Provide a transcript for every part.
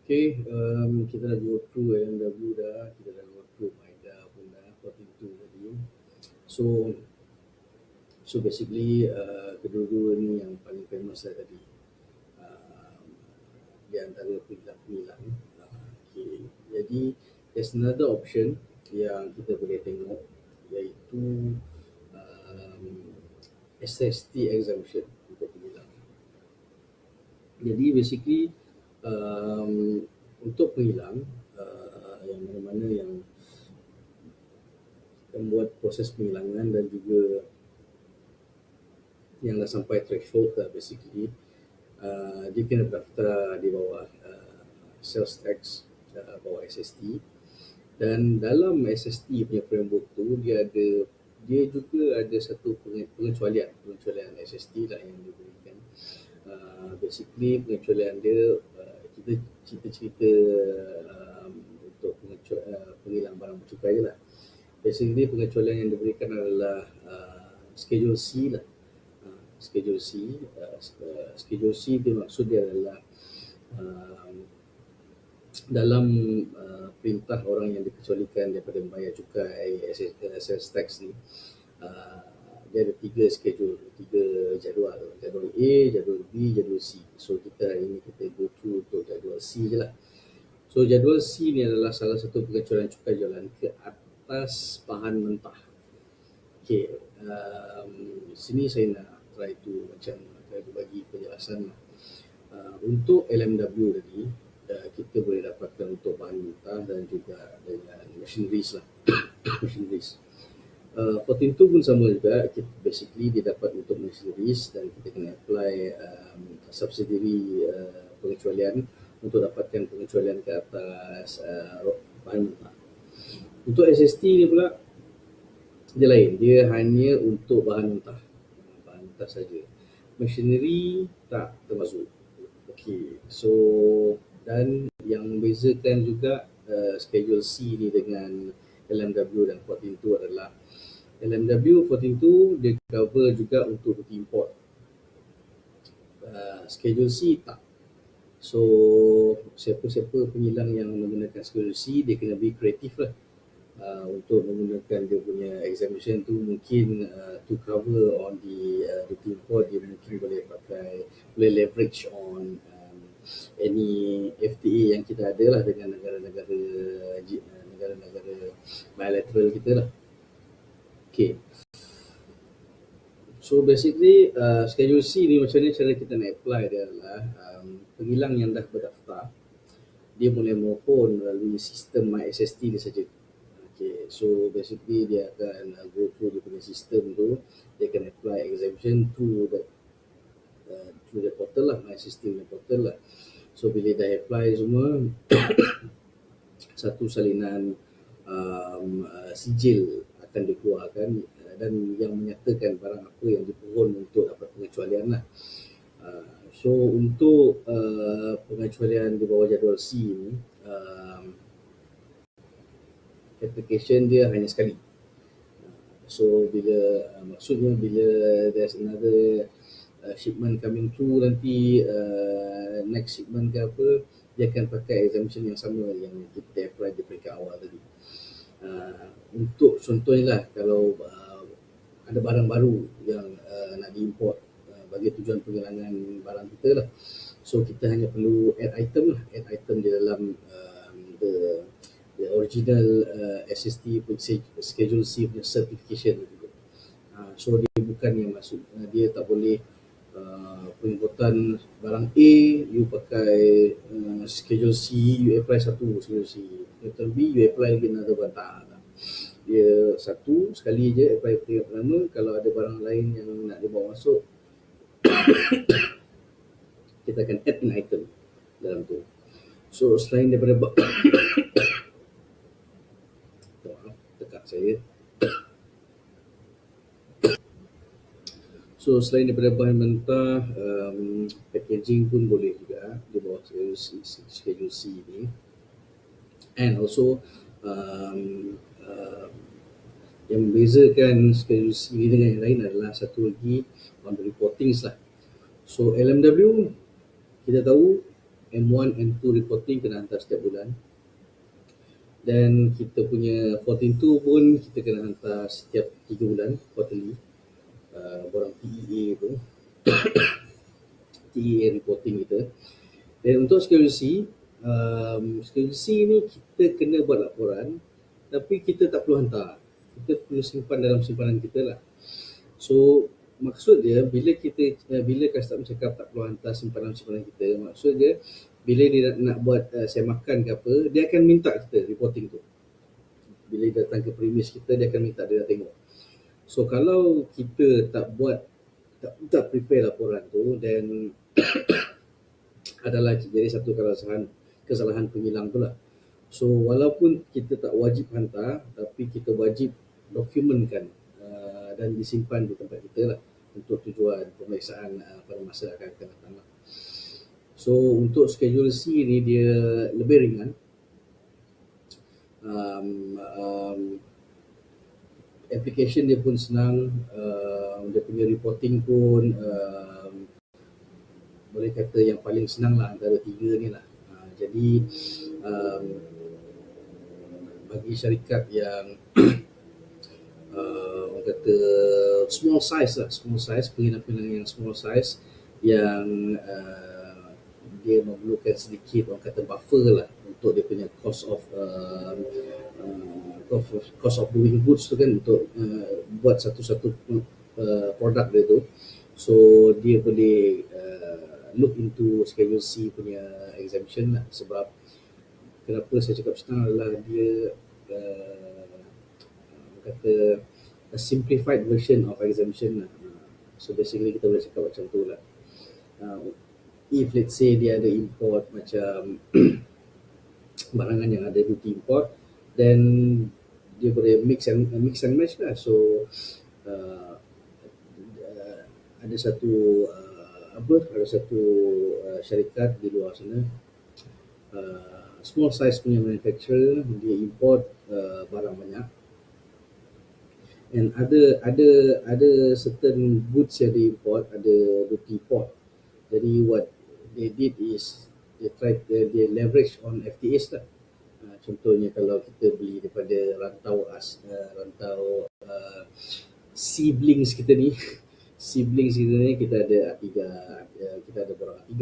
Okay, kita dah go through LMW dah, kita dah go through MIDA pun dah, 42 tadi. So, so basically kedua-dua ni yang paling famous lah tadi. Uh, di antara penilang-penilang. Okay. Jadi, there's another option yang kita boleh tengok iaitu um, SST exemption untuk penilang. Jadi basically untuk penilang yang mana-mana yang membuat proses penilangan dan juga yang dah sampai threshold lah basically, dia kena berdaftar di bawah sales tax, bawah SST. Dan dalam SST punya framework tu dia juga ada satu pengecualian SST lah yang diberikan. Basically pengecualian dia kita cerita untuk penilang barang bercukai je lah. Basically pengecualian yang diberikan adalah Schedule C lah. Schedule C, Schedule C dia maksud dia adalah dalam perintah orang yang dikecualikan daripada membayar cukai sales tax ni, dia ada tiga jadual. Jadual A, jadual B, jadual C. So kita hari ini kita go through untuk jadual C je lah. So jadual C ni adalah salah satu pengecualian cukai jualan ke atas bahan mentah. Okay, sini saya nak try to bagi penjelasan lah. Untuk LMW tadi, kita boleh dapatkan untuk bahan mentah dan juga dengan machineries lah. Machineries. 14.2 pun sama juga, basically dia dapat untuk machineries dan kita kena apply subsidiary pengecualian untuk dapatkan pengecualian ke atas bahan mentah. Untuk SST ni pula dia lain, dia hanya untuk bahan mentah saja. Machinery tak termasuk. Okay, so dan yang membezakan juga Schedule C ni dengan LMW dan 14.2 adalah LMW 14.2 dia cover juga untuk duty import. Schedule C tak. So siapa-siapa penilang yang menggunakan Schedule C dia kena be kreatif lah. Untuk menggunakan dia punya exemption tu mungkin to cover on the duty import, dia mungkin boleh leverage on any FTA yang kita ada lah dengan negara-negara bilateral kita lah. Okay. So basically Schedule C ni macam ni cara kita nak apply dia adalah penilang yang dah berdaftar dia boleh mohon melalui sistem MySST dia saja. Okay, so basically dia akan go through dia punya sistem tu, dia akan apply exemption through the portal lah, MySST punya portal lah. So bila dah apply semua, satu salinan sijil akan dikeluarkan dan yang menyatakan barang apa yang dipohon untuk dapat pengecualian lah. So untuk pengecualian di bawah jadual C ni, application dia hanya sekali. So bila maksudnya bila there's another shipment coming through nanti, next shipment ke apa, dia akan pakai exemption yang sama yang kita apply di peringkat awal tadi. Untuk contohnya lah, kalau ada barang baru yang nak diimport bagi tujuan penghilangan barang kita lah, so kita hanya perlu add item lah, add item di dalam the original SST Schedule C punya certification juga. So dia bukan yang masuk, dia tak boleh pengimportan barang A you pakai Schedule C, you apply satu Schedule C, Schedule B you apply lagi another barang. Dia satu sekali je apply peringkat pertama. Kalau ada barang lain yang nak dibawa masuk, kita akan add an item dalam tu. So selain daripada tekak saya. So selain daripada bahan mentah, packaging pun boleh juga di bawah Schedule C ni. And also yang membezakan Schedule C ni dengan yang lain adalah satu lagi on the reportings lah. So LMW kita tahu M1, M2 reporting kena hantar setiap bulan. Dan kita punya 14.2 pun kita kena hantar setiap 3 bulan, quarterly. Borang TEA tu, TEA reporting kita. Dan untuk schedule C ni kita kena buat laporan, tapi kita tak perlu hantar. Kita perlu simpan dalam simpanan kita lah. So maksud dia bila customer cakap tak perlu hantar simpanan-simpanan kita, maksud dia bila dia nak buat semakan ke apa, dia akan minta kita reporting tu. Bila dia datang ke premis kita, dia akan minta dia tengok. So kalau kita tak tak prepare laporan tu, dan adalah jadi satu kesalahan penghilang tu lah. So walaupun kita tak wajib hantar, tapi kita wajib dokumentkan dan disimpan di tempat kita lah untuk tujuan pemeriksaan pada masa akan datang lah. So untuk schedule C ni dia lebih ringan. Application dia pun senang, dia punya reporting pun boleh kata yang paling senang lah antara tiga ni lah. Jadi bagi syarikat yang orang kata small size, pengilang-pengilang yang small size yang dia memerlukan sedikit orang kata buffer lah untuk dia punya cost of doing goods tu kan, untuk buat satu-satu produk dia tu. So dia boleh look into Schedule C punya exemption lah. Sebab kenapa saya cakap senang adalah dia kata a simplified version of exemption lah. So basically kita boleh cakap macam tu lah. If let's say dia ada import macam barangan yang ada duty import, then dia boleh mix and match lah. So ada satu syarikat di luar sana, small size punya manufacturer, dia import barang banyak, and ada certain goods yang dia import ada duty import. Jadi what they did is they leverage on FTAs lah. Contohnya kalau kita beli daripada rantau siblings kita ni kita ada A3, kita ada borang A3.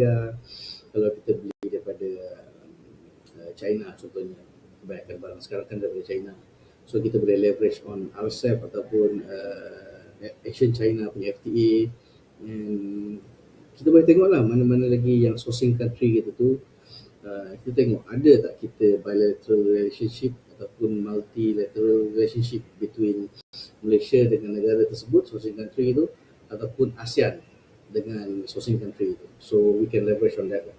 Kalau kita beli daripada China contohnya, kebanyakan barang sekarang kan daripada China, so kita boleh leverage on RCEP ataupun Action China punya FTA, and kita boleh tengok lah mana-mana lagi yang sourcing country kita tu. Kita tengok ada tak kita bilateral relationship ataupun multilateral relationship between Malaysia dengan negara tersebut, sourcing country itu, ataupun ASEAN dengan sourcing country itu. So we can leverage on that.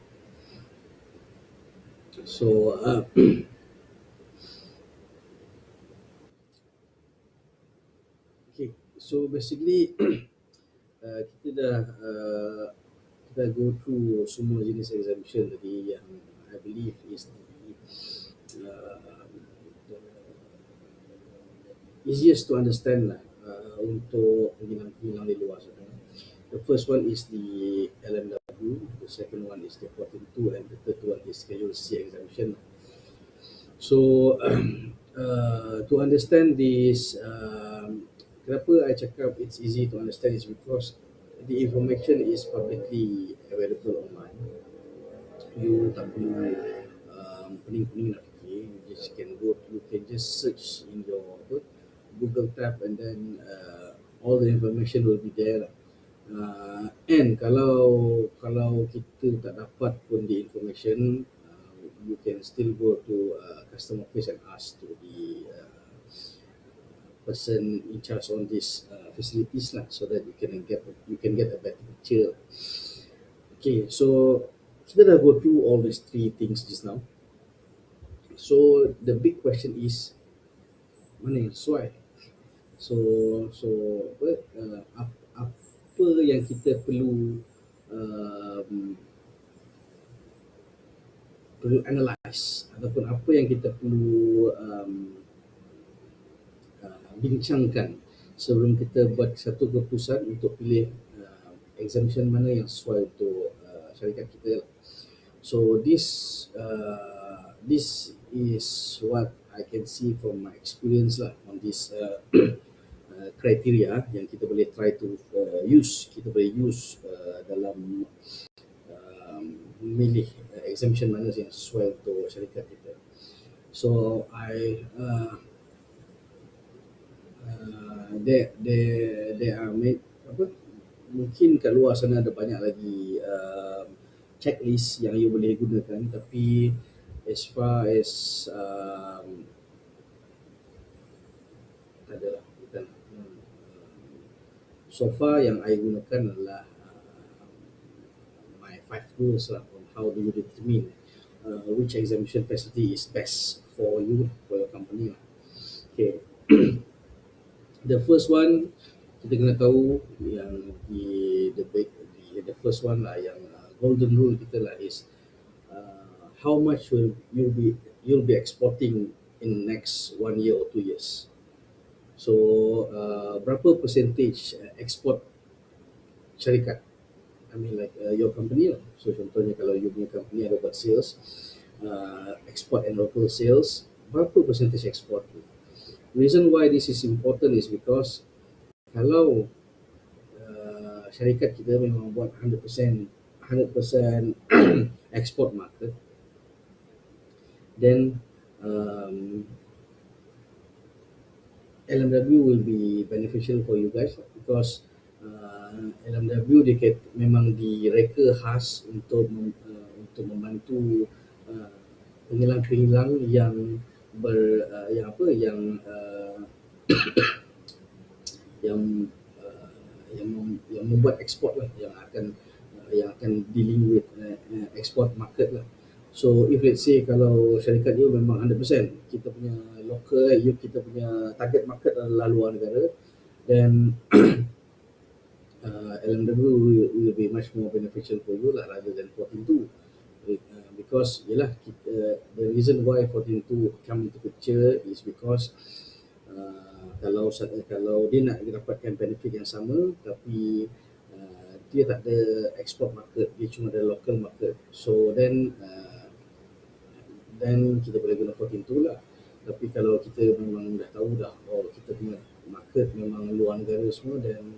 So okay, so basically kita dah go through semua jenis exemption tadi yang I believe is the easiest to understand lah untuk pengilang-pengilang di luar sana. The first one is the LMW, the second one is the 14.2, and the third one is Schedule C exemption. So to understand this, kenapa I cakap it's easy to understand is because the information is publicly available online. You tak perlu pening-pening nak fikir. You can just search in your Google tab, and then all the information will be there. And kalau kita tak dapat pun the information, you can still go to customer office and ask to the person in charge on these facilities lah, so that you can get a better picture. Okay, so kita dah go through all these three things just now. So the big question is, mana yang sesuai? So apa yang kita perlu analyse, ataupun apa yang kita perlu bincangkan sebelum kita buat satu keputusan untuk pilih exemption mana yang sesuai untuk syarikat kita. So this is what I can see from my experience lah on this criteria yang kita boleh try to kita boleh use dalam memilih exemption mana yang sesuai untuk syarikat kita. So there are apa, mungkin kat luar sana ada banyak lagi checklist yang you boleh gunakan, tapi as far as tak adalah, bukan. So far yang I gunakan adalah my 5 rules lah on how do you determine which exemption facility is best for you, for your company lah. Okay. The first one kita kena tahu yang the first one lah, yang golden rule kita lah is how much will you'll be exporting in next 1 year or 2 years. So berapa percentage export syarikat, I mean like your company lah. So contohnya kalau you punya company ada buat sales, export and local sales, berapa percentage export? Reason why this is important is because kalau syarikat kita memang buat 100% export market, then LMW will be beneficial for you guys because LMW memang direka khas untuk membantu pengilang-pengilang yang yang membuat ekspor lah, yang akan dealing with export market lah. So if let's say kalau syarikat you memang 100% kita punya local, kita punya target market adalah luar negara, then LMW will be much more beneficial for you lah rather than 14.2. Because the reason why 14.2 come into picture is because kalau dia nak dapatkan benefit yang sama tapi dia tak ada export market, dia cuma ada local market, so then kita boleh guna 14.2 lah. Tapi kalau kita memang dah tahu dah, kita punya market memang luar negara semua, then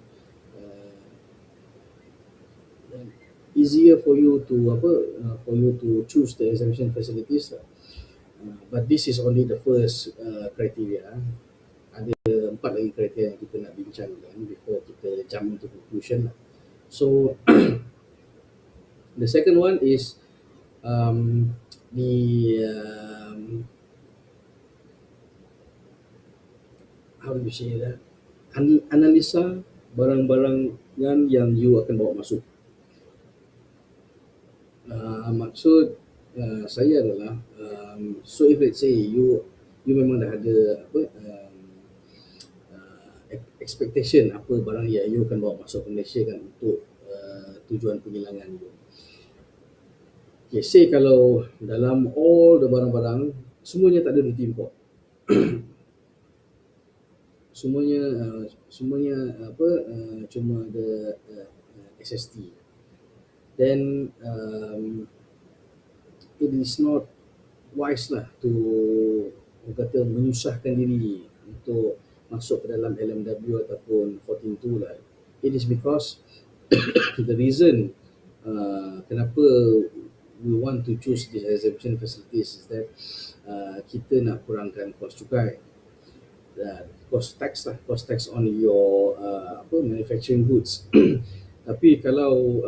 easier for you to choose the exemption facilities lah. But this is only the first criteria. Ada 4 lagi kriteria yang kita nak bincangkan before kita jump into conclusion lah. So the second one is how do you say that? Analisa barang-barangan yang you akan bawa masuk. Maksud saya adalah so if let's say you memang dah ada expectation apa barang yang you akan bawa masuk ke Malaysia kan untuk tujuan penghilangan you. Okay, say kalau dalam all the barang-barang semuanya tak ada duty import. semuanya cuma ada SST, then it is not wise lah to kata menyusahkan diri untuk masuk ke dalam LMW ataupun 14.2 lah. It is because the reason kenapa we want to choose this exemption facilities is that kita nak kurangkan kos cukai, cost tax on your manufacturing goods. Tapi kalau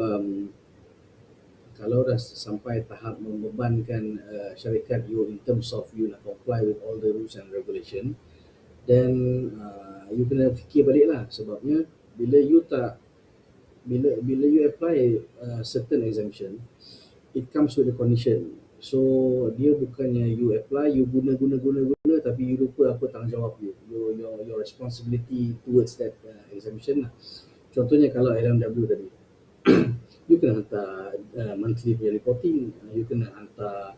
dah sampai tahap membebankan syarikat you in terms of you nak comply with all the rules and regulation, then you kena fikir balik lah, sebabnya bila you apply certain exemption, it comes with a condition. So dia bukannya you apply, you guna tapi you lupa apa tanggungjawab your responsibility towards that exemption lah. Contohnya kalau LMW tadi you kena hantar monthly punya reporting, you kena hantar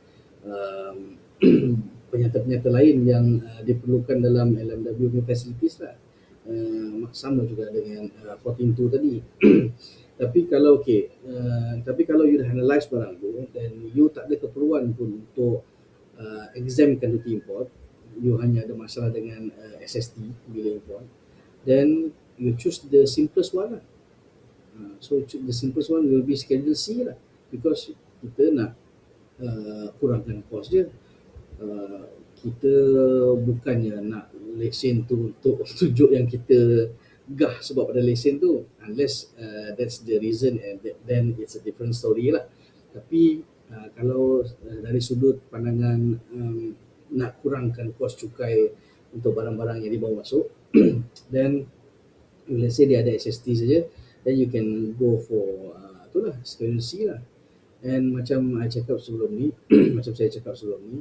penyata-penyata lain yang diperlukan dalam LMW punya facilities lah. Sama juga dengan 14.2 tadi. Tapi kalau you dah analyse barang tu dan you tak ada keperluan pun untuk exemptkan duty import, you hanya ada masalah dengan SST bila import, then you choose the simplest one lah. So the simplest one will be Schedule C lah, because kita nak kurangkan kos je. Kita bukannya nak lesen tu untuk tunjuk yang kita gah sebab ada lesen tu, unless that's the reason, and then it's a different story lah. Tapi kalau dari sudut pandangan nak kurangkan kos cukai untuk barang-barang yang dibawa masuk, then let's say dia ada SST saja, then you can go for itulah Schedule C lah. And macam I cakap sebelum ni macam saya cakap sebelum ni,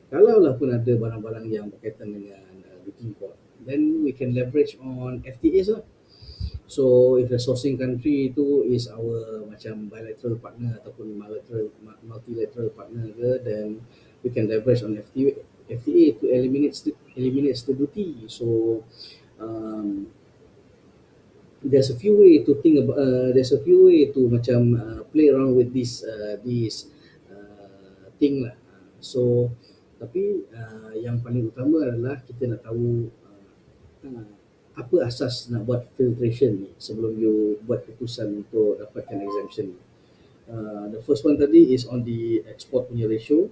kalaulah pun ada barang-barang yang berkaitan dengan duty import, then we can leverage on FTAs lah. So if the sourcing country itu is our macam bilateral partner ataupun multilateral partner ke, then we can leverage on FTA to eliminates the duty. So there's a few way to think about there's a few way to macam play around with this thing lah. So tapi yang paling utama adalah kita nak tahu apa asas nak buat filtration ni sebelum you buat keputusan untuk dapatkan exemption ni. The first one tadi is on the export punya ratio.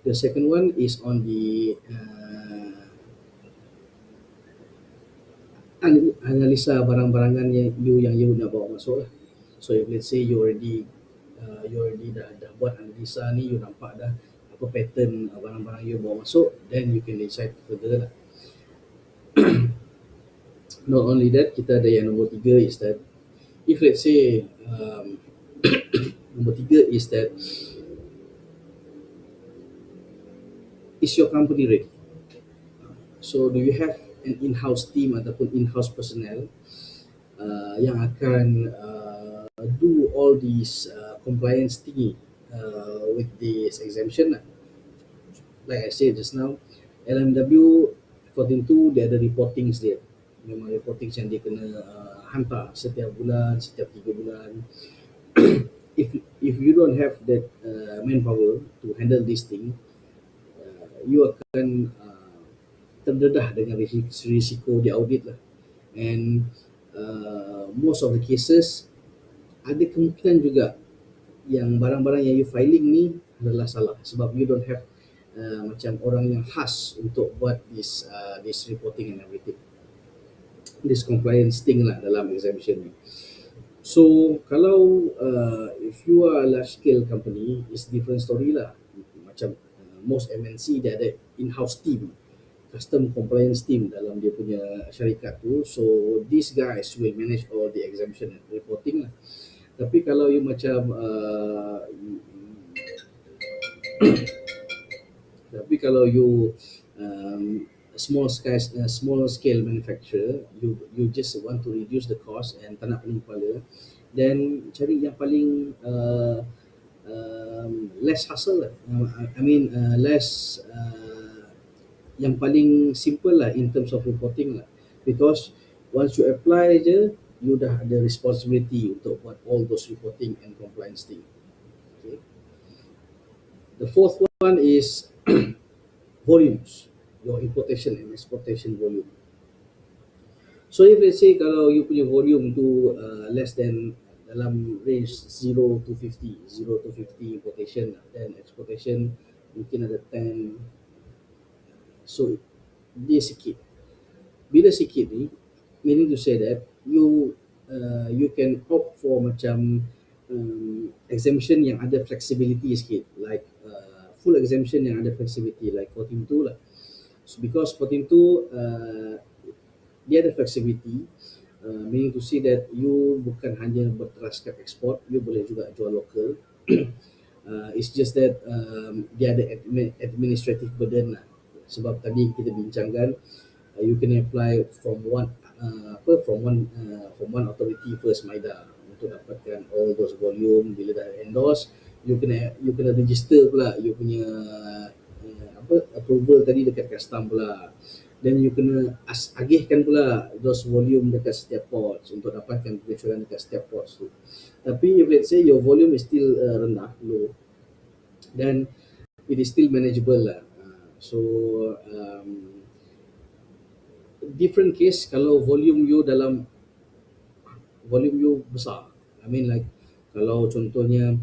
The second one is on the analisa barang-barangan yang you nak bawa masuk lah. So if let's say you already dah buat analisa ni, you nampak dah apa pattern barang-barang you bawa masuk, then you can decide further lah. Not only that, kita ada yang nombor 3 is that if let's say nombor 3 is that is your company ready? So do you have an in-house team ataupun in-house personnel yang akan do all these compliance thingy with this exemption lah. Like I said just now, LMW 14.2 dia ada reportings dia. Memang reportings yang dia kena hantar setiap bulan, setiap 3 bulan. If you don't have that manpower to handle this thing, you akan terdedah dengan risiko di audit lah. And most of the cases ada kemungkinan juga yang barang-barang yang you filing ni adalah salah sebab you don't have macam orang yang khas untuk buat this reporting and everything, this compliance thing lah dalam exemption ni. So kalau if you are a large scale company, it's different story lah. Macam most MNC dia ada in-house team, custom compliance team dalam dia punya syarikat tu. So these guys will manage all the exemption and reporting lah. Tapi kalau you macam tapi kalau you small scale manufacturer, you just want to reduce the cost and tak nak pening kepala, then cari yang paling less hassle lah. I mean less yang paling simple lah in terms of reporting lah, because once you apply je, you dah ada responsibility untuk buat all those reporting and compliance thing. Okay. The fourth one is volumes, your importation and exportation volume. So if let's say kalau you punya volume tu less than dalam range 0 to 50 importation, then exportation mungkin ada 10. So dia sikit. Bila sikit ni, meaning to say that you can opt for macam exemption yang ada flexibility sikit, like full exemption yang ada flexibility like 14.2 lah. So because 14.2 dia ada flexibility, meaning to say that you bukan hanya berteraskan ekspor, you boleh juga jual lokal. It's just that dia ada administrative burden lah. Sebab tadi kita bincangkan, you can apply from one authority first, MIDA, untuk dapatkan all those volume. Bila dah endorse, you kena register pula you punya approval tadi dekat custom pula. then you kena agihkan pula those volume dekat setiap ports untuk dapatkan pengecualian dekat setiap ports tu. Tapi if let's say your volume is still rendah, low, then it is still manageable lah. So different case kalau volume you besar. I mean like kalau contohnya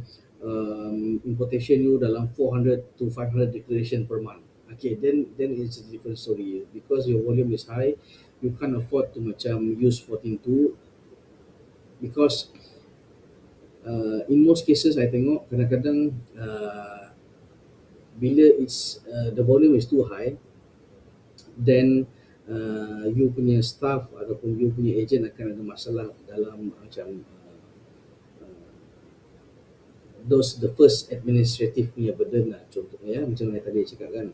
importation you dalam 400 to 500 declaration per month. Okay, then it's a different story because your volume is high, you can't afford to macam use 14.2 because in most cases I tengok kadang-kadang bila the volume is too high, then you punya staff ataupun you punya agent akan ada masalah dalam macam the first administrative punya burden lah, contohnya macam yang tadi cakap kan,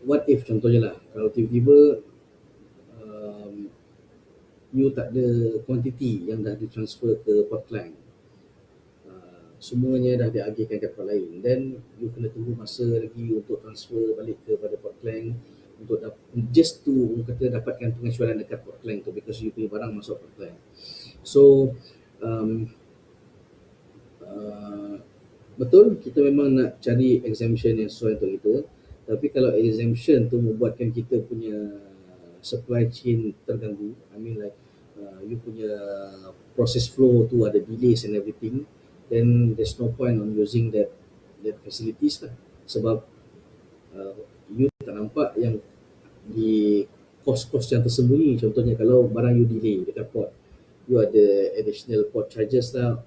what if contohnya lah kalau tiba-tiba you tak ada quantity yang dah ditransfer ke port client, semuanya dah diagihkan ke tempat lain, then you kena tunggu masa lagi untuk transfer balik kepada port client untuk just to kata dapatkan pengecualian dekat port client tu because you punya barang masuk port client. So betul kita memang nak cari exemption yang sesuai untuk kita, tapi kalau exemption tu membuatkan kita punya supply chain terganggu, I mean like you punya process flow tu ada delays and everything, then there's no point on using that facilities lah, sebab you tak nampak yang di cost yang tersembunyi. Contohnya kalau barang you delay dekat port, you ada additional port charges lah,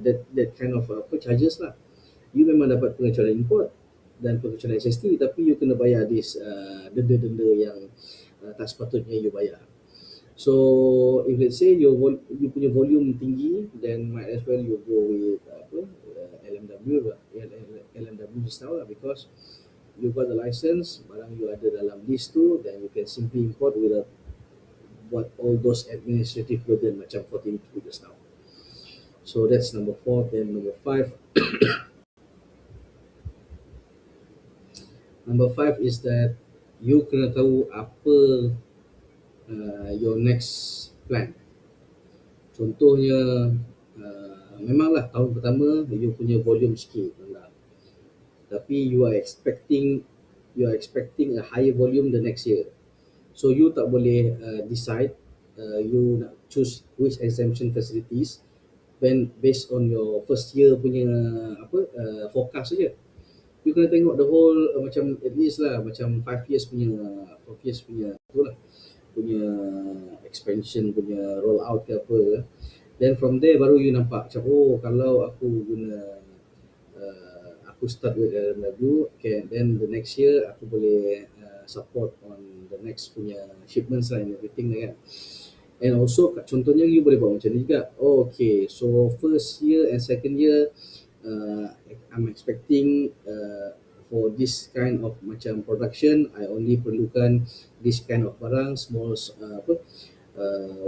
that kind of charges lah. You memang dapat pengecualian import dan pengecualian SST, tapi you kena bayar this denda-denda yang tak sepatutnya you bayar. So if let's say you punya volume tinggi, then might as well you go with LMW just now lah, because you got the license, barang you ada dalam list tu, then you can simply import without buat all those administrative burden macam 14.2 just now. So that's number 4. Then number 5 number 5 is that you kena tahu apa your next plan. Contohnya memanglah tahun pertama you punya volume sikit rendah, tapi you are expecting a higher volume the next year. So you tak boleh decide you nak choose which exemption facilities when based on your first year punya forecast saja. You kena tengok the whole macam at least lah macam 5 years punya tu lah, punya expansion punya roll out ke apa. Then from there baru you nampak macam kalau aku guna aku start with LMW, okay, then the next year aku boleh support on the next punya shipments lah and everything kan. And also contohnya you boleh buat macam ni juga. Okay, so first year and second year I'm expecting for this kind of macam production, I only perlukan this kind of barang, small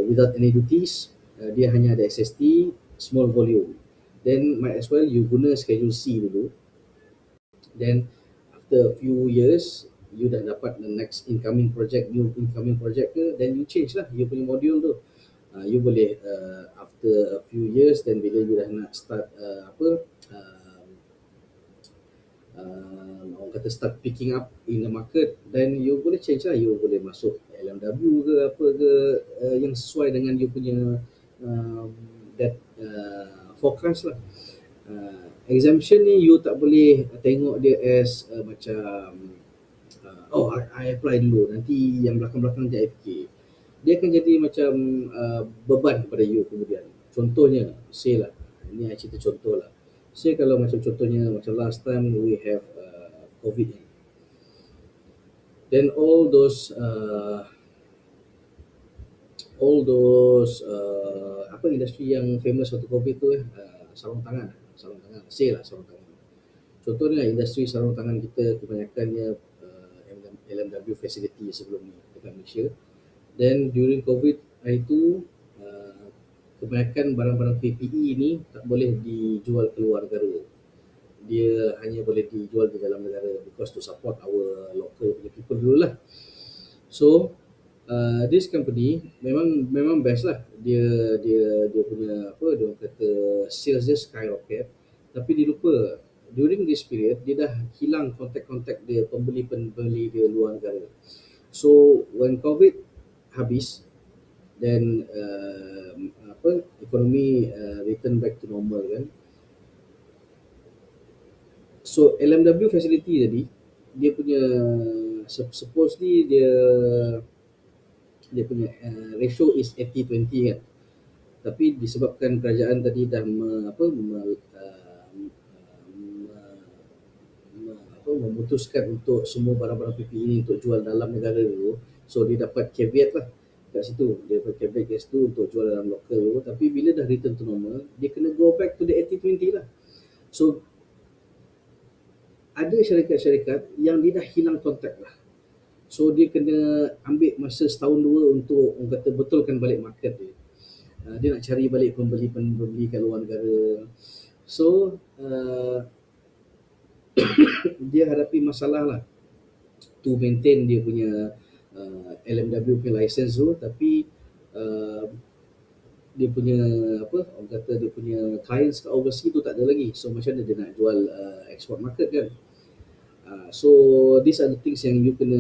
without any duties, dia hanya ada SST, small volume. Then might as well you guna schedule C dulu. Then after a few years you dah dapat the next new incoming project ke, then you change lah you punya module tu. You boleh after a few years, then bila you dah nak start orang kata start picking up in the market, then you boleh change lah, you boleh masuk LMW ke apa ke yang sesuai dengan you punya that forecast lah. Exemption ni you tak boleh tengok dia as macam I apply dulu, nanti yang belakang-belakang nanti I fikir. Dia akan jadi macam beban kepada you kemudian. Contohnya, say lah, ini I cerita contoh lah. Say kalau macam contohnya macam last time we have COVID ni, then all those industri yang famous waktu COVID tu sarung tangan, say lah sarung tangan. Contohnya industri sarung tangan kita kebanyakannya LMW facility sebelum ni dekat Malaysia. Then during COVID itu kebanyakan barang-barang PPE ni tak boleh dijual keluar negara. Dia hanya boleh dijual di dalam negara because to support our local people dulu lah. So this company memang memang best lah. Dia punya apa, dia orang kata sales dia skyrocket, tapi dia lupa during this period dia dah hilang kontak-kontak dia, pembeli-pembeli dia luar negara. So when COVID habis, then apa, ekonomi return back to normal kan. So LMW facility tadi, dia punya supposedly dia punya ratio is 80-20 kan. Tapi disebabkan kerajaan tadi dah memutuskan untuk semua barang-barang PPE ini untuk jual dalam negara dulu. So dia dapat caveat lah kat situ. Dia dapat caveat kat situ untuk jual dalam lokal dulu. Tapi bila dah return to normal, dia kena go back to the 80-20 lah. So ada syarikat-syarikat yang dia dah hilang kontak lah. So dia kena ambil masa setahun dua untuk orang kata betulkan balik market dia. Dia nak cari balik pembeli-pembeli kat luar negara. So dia hadapi masalah lah to maintain dia punya LMW punya license tu, tapi uh, dia punya apa, orang kata dia punya clients kat overseas tu tak ada lagi. So macam mana dia nak jual export market kan. So these are the things yang you kena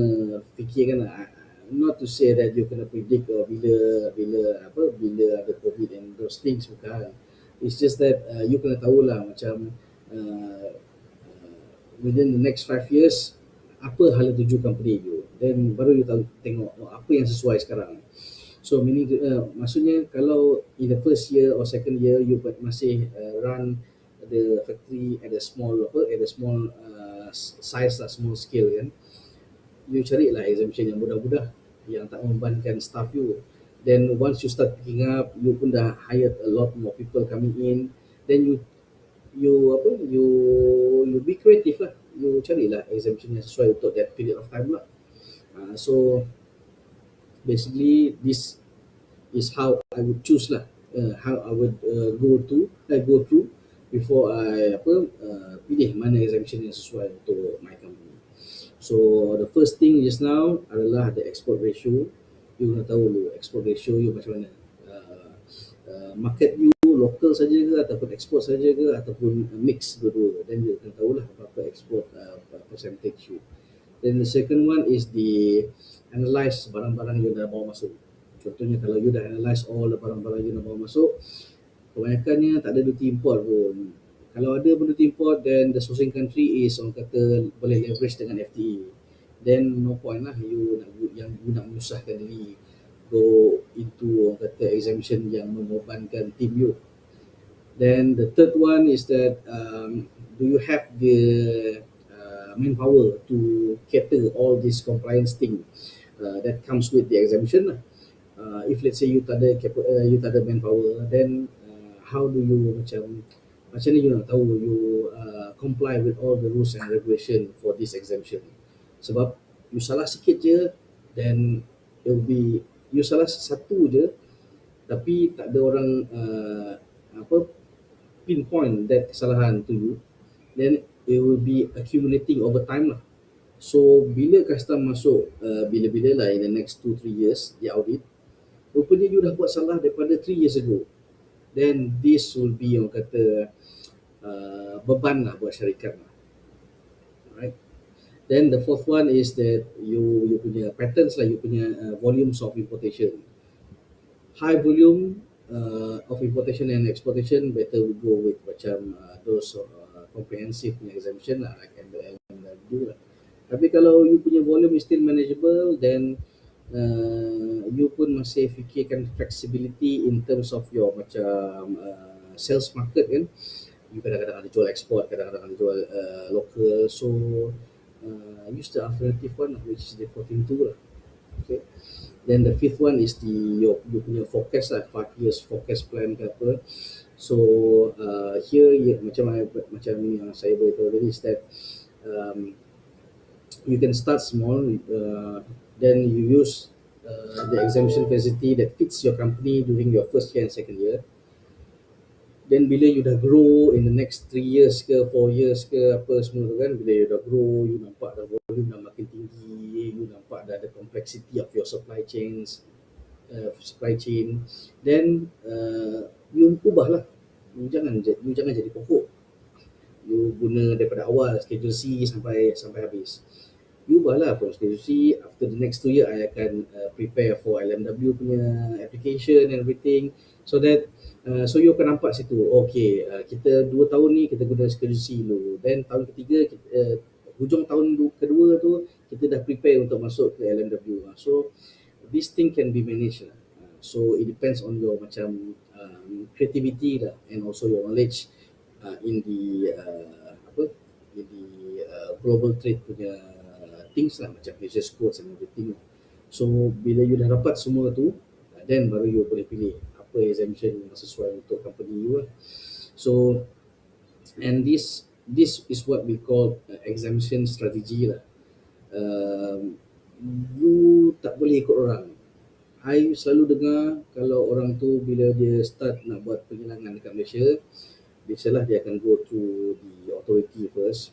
fikirkan lah. Not to say that you kena predict bila ada COVID and those things, bukan. It's just that you kena tahulah macam uh, within the next 5 years apa hala tuju company you, then baru you tahu, tengok apa yang sesuai sekarang. So meaning maksudnya kalau in the first year or second year you masih run the factory at a small size lah, small scale kan, you carilah exemption yang mudah-mudah yang tak membebankan staff you. Then once you start picking up, you pun dah hired a lot more people coming in, then you be creative lah, you carilah exemption yang sesuai untuk that period of time lah. So basically this is how I would choose lah, how I would go through before I pilih mana exemption yang sesuai untuk my company. So the first thing just now adalah the export ratio. You kena tahu dulu export ratio you macam mana. Market you local saja ke ataupun export saja ke ataupun mix dua-dua. Then you kena tahulah berapa export percentage you. Then the second one is the analyze barang-barang you dah bawa masuk. Contohnya kalau you dah analyze all the barang-barang you dah bawa masuk, kebanyakannya tak ada duty import pun. Kalau ada pun duty import, then the sourcing country is orang kata boleh leverage dengan FTA. Then no point lah you nak menyusahkan diri go into orang kata exemption yang membebankan team you. Then the third one is that do you have the manpower to cater all this compliance thing that comes with the exemption lah. If let's say you tak ada manpower, then how do you macam mana you nak tahu you comply with all the rules and regulation for this exemption. Sebab you salah sikit je, then it will be, you salah satu je tapi tak ada orang pinpoint that kesalahan to you, then it will be accumulating over time lah. So bila custom masuk bila-bila lah in the next 2-3 years dia audit, rupanya you dah buat salah daripada 3 years ago, then this will be orang kata beban lah buat syarikat lah. Alright. Then the fourth one is that you punya patterns lah, you punya volumes of importation. High volume of importation and exportation, better we go with macam those comprehensive exemption lah, like MLW lah. Tapi kalau you punya volume is still manageable, then you pun masih fikirkan flexibility in terms of your macam sales market kan. You kadang-kadang ada jual export, kadang-kadang ada jual local. So use the alternative one, which is the 14.2 lah. Okay. Then the fifth one is your punya forecast lah, 5 years forecast plan ke apa. So here macam yang saya beritahu tadi is that you can start small, then you use the exemption facility that fits your company during your first year and second year. Then bila you dah grow in the next 3 years ke 4 years ke apa semua tu kan, bila you dah grow, you nampak dah volume dah makin tinggi, you nampak dah the complexity of your supply chain, then you ubahlah. You jangan jadi pokok. You guna daripada awal schedule C sampai habis. You ubahlah from schedule C. After the next 2 year I akan prepare for LMW punya application and everything, so that so you akan nampak situ, okay, kita 2 tahun ni kita guna schedule C dulu, then tahun ketiga hujung tahun kedua tu kita dah prepare untuk masuk ke LMW. So this thing can be managed lah. So it depends on your macam creativity lah, and also your knowledge in the global trade punya things lah, macam business codes and everything. So bila you dah dapat semua tu, then baru you boleh pilih apa exemption yang sesuai untuk company you lah. So and this is what we call exemption strategy lah. You tak boleh ikut orang. I selalu dengar kalau orang tu bila dia start nak buat penghilangan dekat Malaysia, biasalah dia akan go to the authority first.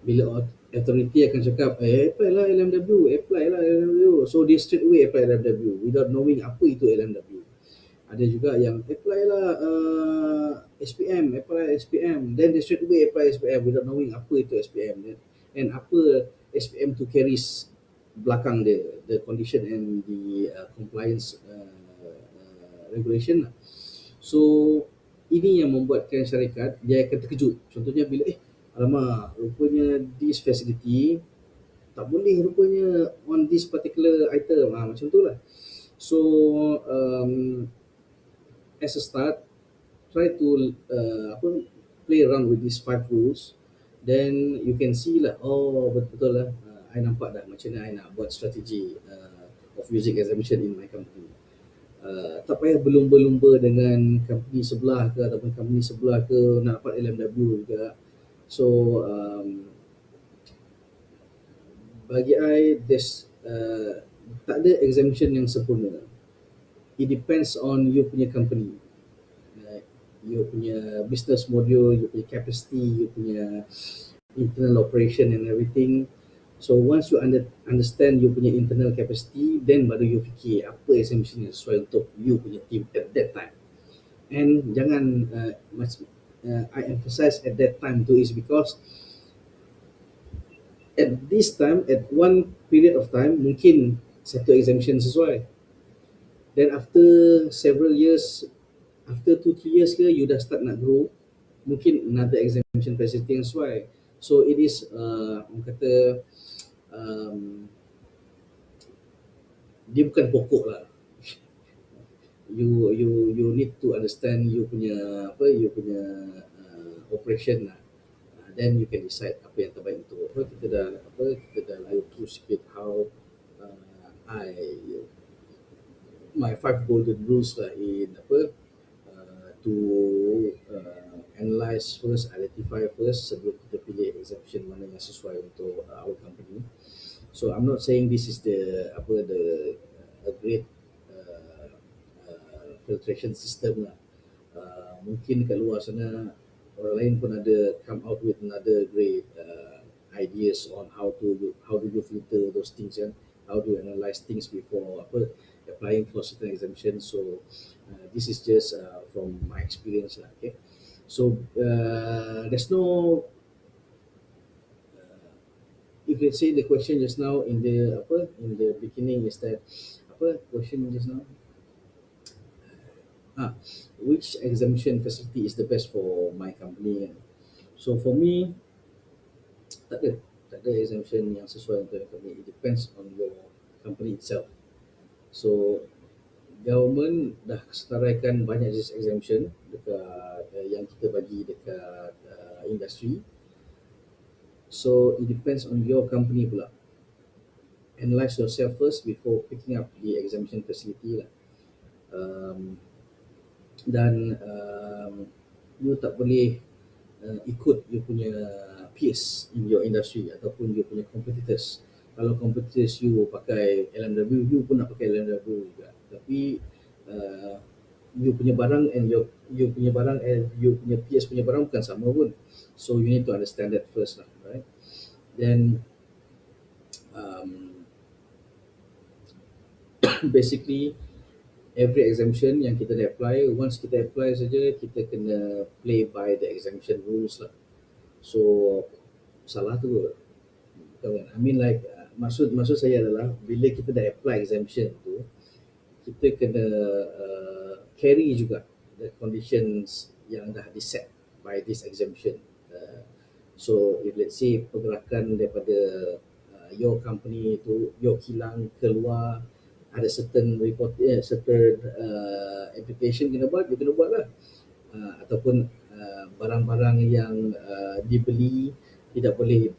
Bila authority akan cakap, apply lah LMW. So dia straight away apply LMW without knowing apa itu LMW. Ada juga yang apply lah apply SPM, then they straight away apply SPM without knowing apa itu SPM and apa SPM tu carries belakang dia, the condition and the compliance regulation lah. So ini yang membuatkan syarikat dia akan terkejut. Contohnya bila alamak, rupanya this facility tak boleh rupanya on this particular item, macam tu lah. So as a start, try to play around with these 5 rules, then you can see lah, betul lah, I nampak dah macam mana I nak buat strategi of using exemption in my company. Tak payah berlumba-lumba dengan company sebelah ke ataupun company sebelah ke nak dapat LMW juga. So bagi I, tak ada exemption yang sempurna. It depends on you punya company, you punya business model, you punya capacity, you punya internal operation and everything. So once you understand you punya internal capacity, then baru you fikir apa exemption yang sesuai untuk you punya team at that time. And jangan I emphasize at that time too, is because at this time, at one period of time, mungkin satu exemption sesuai. Then after several years, after 2-3 years ke, you dah start nak grow, mungkin another exemption facility yang sesuai. So it is orang kata dia bukan pokok lah. You need to understand you punya operation lah. Then you can decide apa yang terbaik untuk kita dah lalu through sikit how my 5 golden rules lah in to analyze first, identify first sebelum kita pilih exemption mana yang sesuai untuk our company. So I'm not saying this is a great filtration system lah. Mungkin kat luar sana orang lain pun ada come out with another great ideas on how do you filter those things, how do you analyze things before applying for certain exemption. So this is just from my experience lah. Okay, so there's no if let's say the question just now in the beginning is that question just now, which exemption facility is the best for my company? So for me, tak ada exemption yang sesuai untuk company. It depends on your company itself. So government dah setaraikan banyak jenis exemption dekat yang kita bagi dekat industri. So it depends on your company pula. Analyze yourself first before picking up the exemption facility lah. Dan you tak boleh ikut you punya peers in your industry ataupun you punya competitors. Kalau competitors you pakai LMW, you pun nak pakai LMW juga. Tapi you punya barang and you punya barang and you punya peers punya barang bukan sama pun. So you need to understand that first lah, right? Then um, basically every exemption yang kita dah apply, once kita apply saja kita kena play by the exemption rules lah. So salah tu kan, I mean like maksud saya adalah bila kita dah apply exemption tu, kita kena carry juga the conditions yang dah diset by this exemption. So if let's say pergerakan daripada your company tu, your kilang keluar ada certain report, certain application kena buat, you kena buat lah. Ataupun barang-barang yang dibeli tidak boleh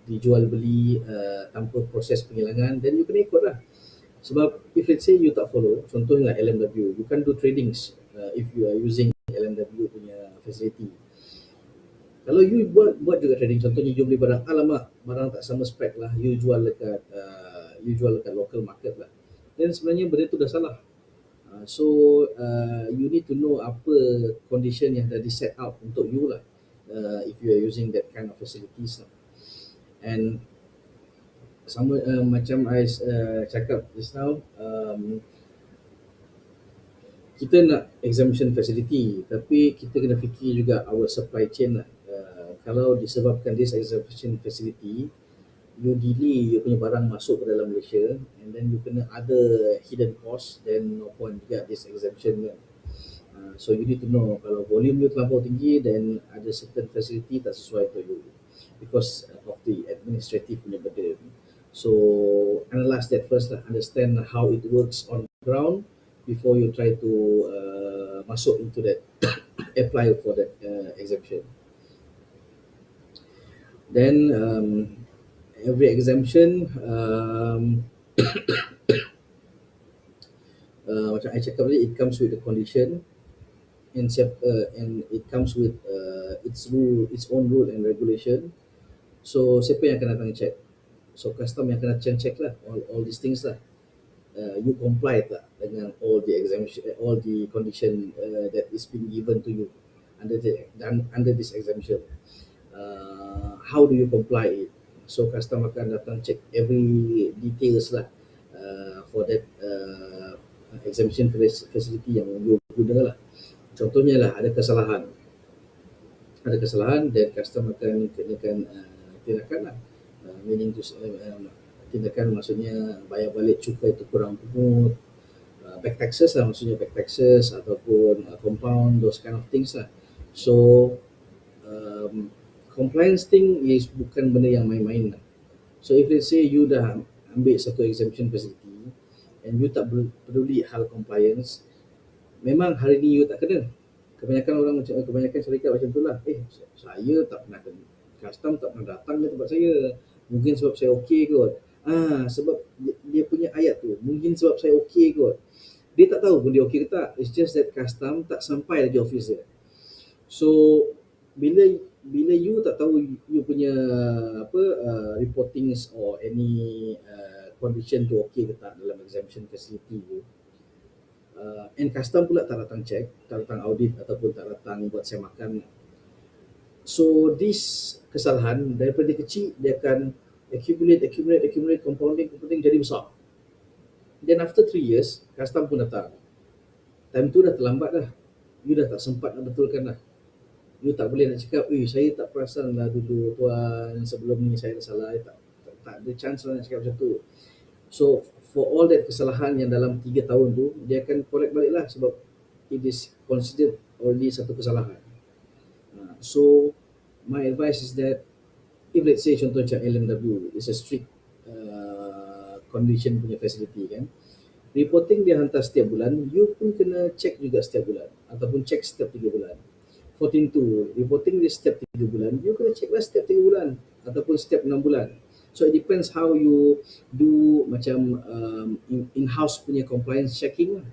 dijual beli tanpa proses penghilangan, then you kena ikut lah. Sebab if let's say you tak follow, contohnya LMW, you can do tradings if you are using LMW punya facility. Kalau you buat juga trading, contohnya you beli barang, alamak barang tak sama spek lah, you jual dekat local market lah, then sebenarnya benda tu dah salah. So you need to know apa condition yang dah di set out untuk you lah, if you are using that kind of facilities lah. And sama macam I cakap just now, kita nak exemption facility, tapi kita kena fikir juga our supply chain lah. Kalau disebabkan this exemption facility, you delay you punya barang masuk ke dalam Malaysia, and then you kena other hidden cost, then no point get this exemption kan. So you need to know kalau volume you terlampau tinggi, then ada certain facility tak sesuai untuk you because of the administrative punya burden. So analyze that first lah, understand how it works on ground before you try to masuk into that apply for that exemption. Then every exemption macam I cakap tadi, it comes with a condition and it comes with its own rule and regulation. So siapa yang akan datang check? So custom yang akan datang check lah all these things lah. You comply tak dengan all the exemption, all the condition that is being given to you under this exemption. How do you comply it? So custom akan datang check every details lah for that exemption facility yang you guna lah. Contohnya lah ada kesalahan, dan custom akan kenakan tindakan lah, meaning to tindakan maksudnya bayar balik cukai itu kurang pungut, back taxes lah, maksudnya back taxes ataupun compound, those kind of things lah. So compliance thing is bukan benda yang main-main lah. So if let's say you dah ambil satu exemption facility and you tak peduli hal compliance, memang hari ni you tak kena. Kebanyakan syarikat macam tu lah. Saya tak pernah kena, custom tak pernah datang ke tempat saya, mungkin sebab saya okey kot. Sebab dia punya ayat tu, mungkin sebab saya okey kot. Dia tak tahu pun dia okey ke tak. It's just that custom tak sampai lagi office dia. So bila you tak tahu you punya reportings or any condition tu okey ke tak dalam exemption facility tu, and custom pula tak datang check, tak datang audit ataupun tak datang buat saya makan. So this kesalahan daripada kecil dia akan accumulate, compounding jadi besar. Then after 3 years, custom pun datang. Time tu dah terlambat dah. You dah tak sempat nak betulkan dah. You tak boleh nak cakap, saya tak perasan lah dulu tuan, sebelum ni saya dah salah. Tak ada chance lah nak cakap macam tu. So for all that kesalahan yang dalam 3 tahun tu, dia akan correct balik lah sebab it is considered already satu kesalahan. So my advice is that if let's say contoh macam LMW is a strict condition punya facility kan, reporting dia hantar setiap bulan, you pun kena check juga setiap bulan ataupun check setiap 3 bulan. 14.2 reporting dia setiap 3 bulan, you kena check lah setiap 3 bulan ataupun setiap 6 bulan. So it depends how you do macam in-house punya compliance checking lah.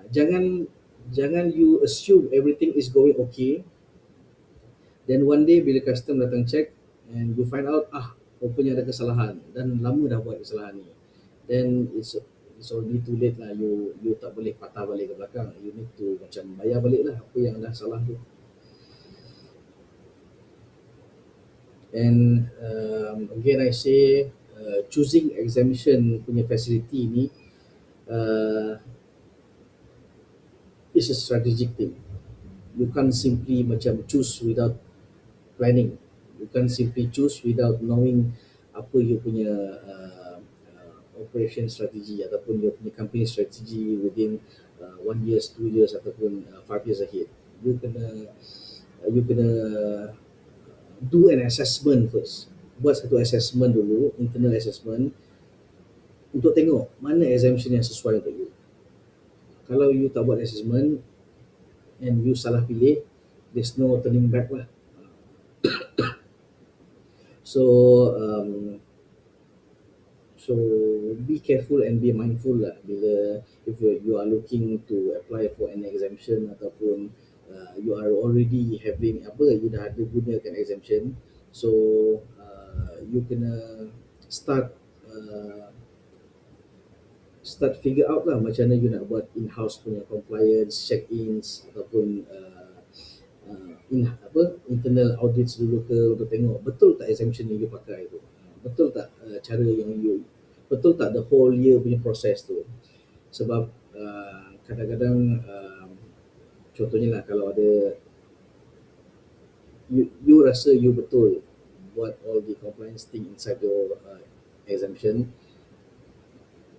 Jangan you assume everything is going okay, then one day bila custom datang check and you find out rupanya ada kesalahan dan lama dah buat kesalahan ni, then it's already too late lah. You tak boleh patah balik ke belakang. You need to macam bayar balik lah apa yang dah salah tu. And again I say, choosing exemption punya facility ni is a strategic thing. You can't simply macam choose without planning. You can't simply choose without knowing apa you punya operation strategy ataupun you punya company strategy within 1 years, 2 years ataupun 5 years ahead. You kena do an assessment first. Buat satu assessment dulu, internal assessment, untuk tengok mana exemption yang sesuai untuk you. Kalau you tak buat assessment and you salah pilih, there's no turning back lah. So so be careful and be mindful lah bila if you are looking to apply for an exemption ataupun you are already having you dah ada gunakan exemption, so you kena start figure out lah macam mana you nak buat in-house punya compliance, check-ins ataupun internal audits dulu ke, untuk tengok betul tak exemption yang you pakai tu, betul tak cara yang you, betul tak the whole year punya proses tu. Sebab kadang-kadang contohnya lah, kalau ada you rasa you betul buat all the compliance thing inside your exemption,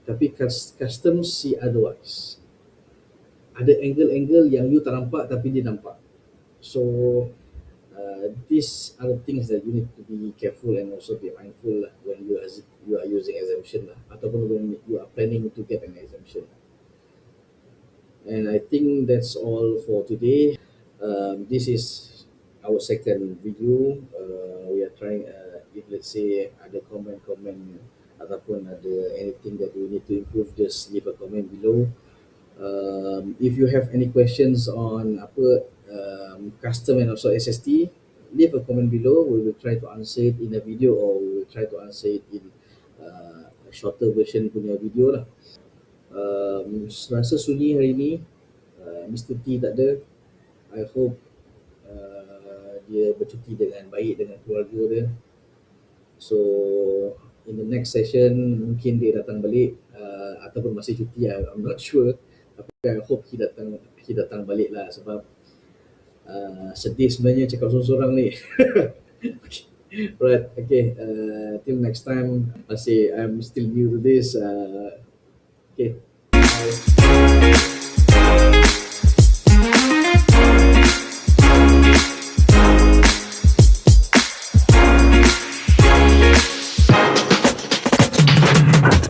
tapi custom see otherwise. Ada angle-angle yang you tak nampak tapi dia nampak. So these are the things that you need to be careful and also be mindful lah when you are using exemption lah, ataupun when you are planning to get an exemption. And I think that's all for today. This is our second video. We are trying, if let's say ada comment ataupun ada anything that we need to improve, just leave a comment below. If you have any questions on custom and also SST, leave a comment below. We will try to answer it in a video, or we will try to answer it in a shorter version punya video lah. Rasa sunyi hari ni, Mr. T tak ada. I hope dia bercuti dengan baik dengan keluarga dia. So in the next session mungkin dia datang balik ataupun masih cuti, I'm not sure. Tapi I hope he datang balik lah, sebab sedih sebenarnya cakap sorang-sorang ni. Okay. Right, okay, till next time. I'm still new to this. Okay, bye.